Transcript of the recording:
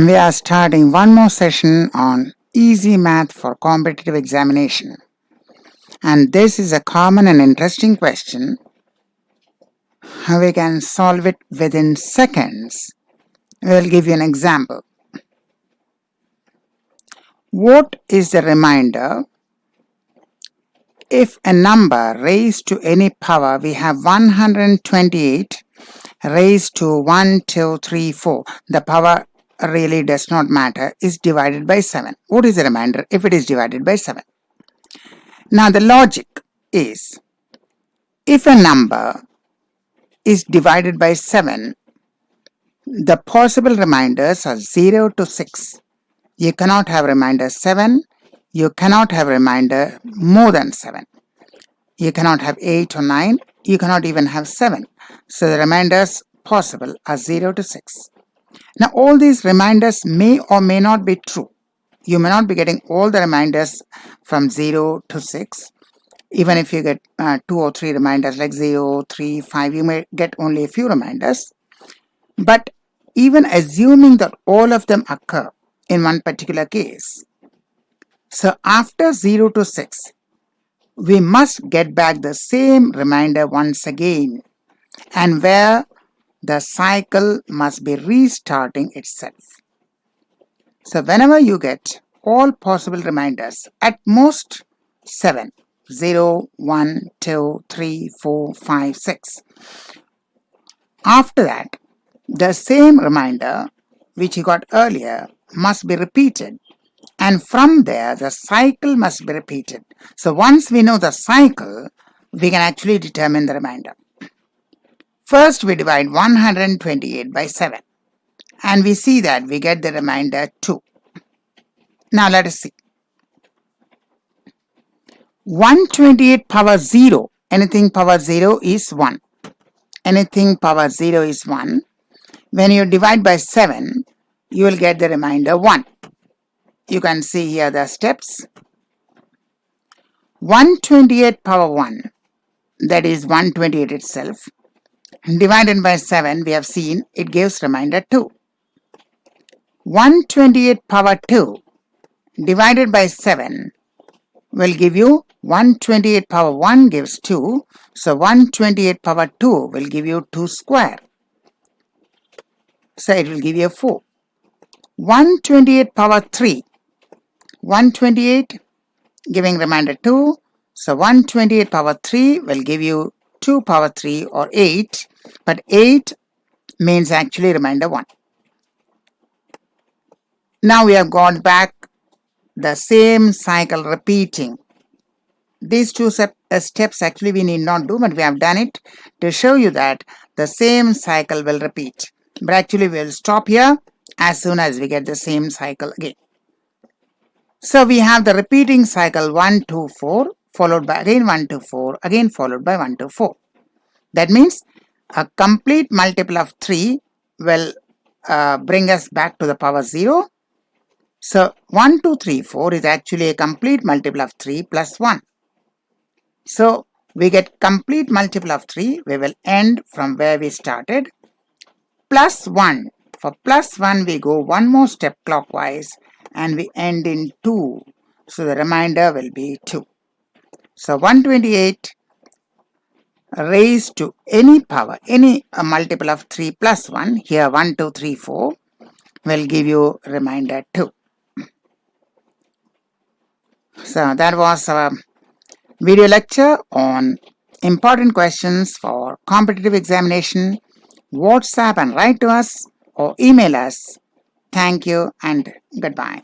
We are starting one more session on easy math for competitive examination. And this is a common and interesting question. How we can solve it within seconds. We'll give you an example. What is the remainder if a number raised to any power, we have 128 raised to 1, 2, 3, 4. The power really does not matter, is divided by 7. What is the remainder if it is divided by 7? Now the logic is, if a number is divided by 7, the possible remainders are 0 to 6. You cannot have remainder 7. You cannot have remainder more than 7. You cannot have 8 or 9. You cannot even have 7. So the remainders possible are 0 to 6. Now all these remainders may or may not be true. You may not be getting all the remainders from 0 to 6. Even if you get 2 or 3 reminders like 0, 3, 5, you may get only a few reminders. But even assuming that all of them occur in one particular case, so after 0 to 6, we must get back the same remainder once again, and where the cycle must be restarting itself. So whenever you get all possible reminders, at most 7, 0, 1, 2, 3, 4, 5, 6. After that, the same reminder which you got earlier must be repeated, and from there the cycle must be repeated. So once we know the cycle, we can actually determine the remainder. First we divide 128 by 7, and we see that we get the remainder 2. Now let us see. 128 power 0, anything power 0 is 1. Anything power 0 is 1. When you divide by 7, you will get the remainder 1. You can see here the steps. 128 power 1, that is 128 itself, divided by 7, we have seen it gives remainder 2. 128 power 2 divided by 7 will give you 128 power 1 gives 2. So 128 power 2 will give you 2 square. So it will give you 4. 128 power 3. 128 giving remainder 2. So 128 power 3 will give you 2 power 3 or 8. But 8 means actually remainder 1. Now we have got back the same cycle repeating. These two steps actually we need not do, but we have done it to show you that the same cycle will repeat. But actually we will stop here as soon as we get the same cycle again. So we have the repeating cycle 1, 2, 4, followed by again 1, 2, 4, again followed by 1, 2, 4. That means a complete multiple of 3 will bring us back to the power 0. So 1, 2, 3, 4 is actually a complete multiple of 3 plus 1. So we get complete multiple of 3. We will end from where we started. Plus 1. For plus 1 we go one more step clockwise and we end in 2. So the remainder will be 2. So 128 raised to any power, any multiple of 3 plus 1, here 1, 2, 3, 4, will give you remainder 2. So that was our video lecture on important questions for competitive examination. WhatsApp and write to us or email us. Thank you and goodbye.